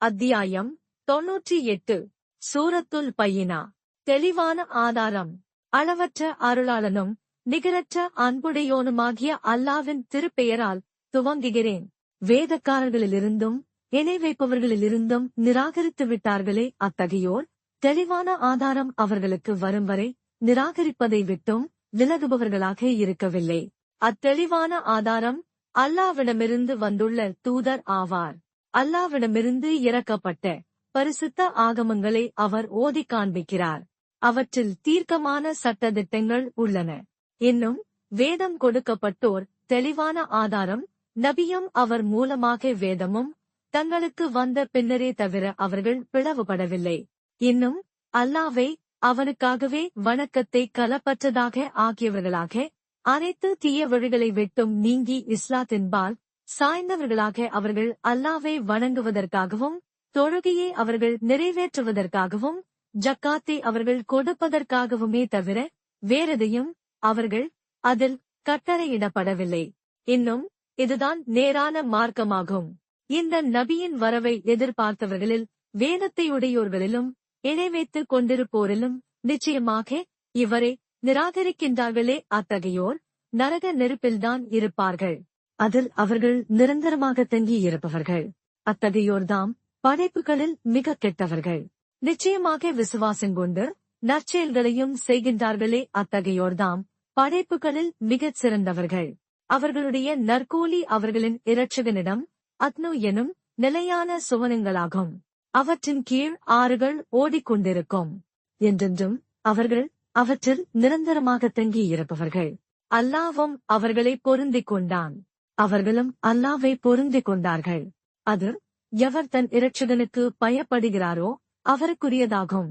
அத்தியாயம் 98. சூரத்துல் பையினா. தெளிவான ஆதாரம். அளவற்ற அருளாளனும் நிகரற்ற அன்புடையோனுமாகிய அல்லாவின் திருப்பெயரால் துவங்குகிறேன். வேதக்காரர்களிலிருந்தும் இணை வைப்பவர்களிலிருந்தும் நிராகரித்து விட்டார்களே அத்தகையோர், தெளிவான ஆதாரம் அவர்களுக்கு வரும் வரை நிராகரிப்பதை விட்டும் விலகுபவர்களாக இருக்கவில்லை. அத்தெளிவான ஆதாரம் அல்லாவிடமிருந்து வந்துள்ள தூதர் ஆவார். அல்லாவிடமிருந்து இறக்கப்பட்ட பரிசுத்த ஆகமங்களை அவர் ஓதிக் காண்பிக்கிறார். அவற்றில் தீர்க்கமான சட்டதிட்டங்கள் உள்ளன. இன்னும் வேதம் கொடுக்கப்பட்டோர் தெளிவான ஆதாரம். நபியும் அவர் மூலமாக வேதமும் தங்களுக்கு வந்த பின்னரே தவிர அவர்கள் பிளவுபடவில்லை. இன்னும் அல்லாவை அவனுக்காகவே வணக்கத்தை கலப்பற்றதாக ஆக்கியவர்களாக, அனைத்து தீய வழிகளை விட்டும் நீங்கி இஸ்லாத்தின்பால் சாய்ந்தவர்களாக அவர்கள் அல்லாவை வணங்குவதற்காகவும், தொழுகையை அவர்கள் நிறைவேற்றுவதற்காகவும், ஜக்காத்தை அவர்கள் கொடுப்பதற்காகவுமே தவிர வேறெதையும் அவர்கள் அதில் கட்டளையிடப்படவில்லை. இன்னும் இதுதான் நேரான மார்க்கமாகும். இந்த நபியின் வரவை எதிர்பார்த்தவர்களில் வேதத்தையுடையோர்களிலும் இணைவைத்துக் கொண்டிருப்போரிலும் நிச்சயமாக இவரை நிராகரிக்கின்றார்களே அத்தகையோர் நரக நெருப்பில்தான் இருப்பார்கள். அதில் அவர்கள் நிரந்தரமாக தங்கி இருப்பவர்கள். அத்தகையோர்தாம் படைப்புகளில் மிக கெட்டவர்கள். நிச்சயமாக விசுவாசங்கொண்டு நற்செயல்களையும் செய்கின்றார்களே அத்தகையோர்தாம் படைப்புகளில் மிகச் சிறந்தவர்கள். அவர்களுடைய நற்கூலி அவர்களின் இரட்சகனிடம் அத்னு எனும் நிலையான சுவனங்களாகும். அவற்றின் கீழ் ஆறுகள் ஓடிக்கொண்டிருக்கும். என்றென்றும் அவர்கள் அவற்றில் நிரந்தரமாக தங்கி இருப்பவர்கள். அல்லாவும் அவர்களை பொருந்திக் கொண்டான். அவர்களும் அல்லாவை பொருந்திக் கொண்டார்கள். அது எவர் தன் இரட்சகனுக்கு பயப்படுகிறாரோ அவருக்குரியதாகும்.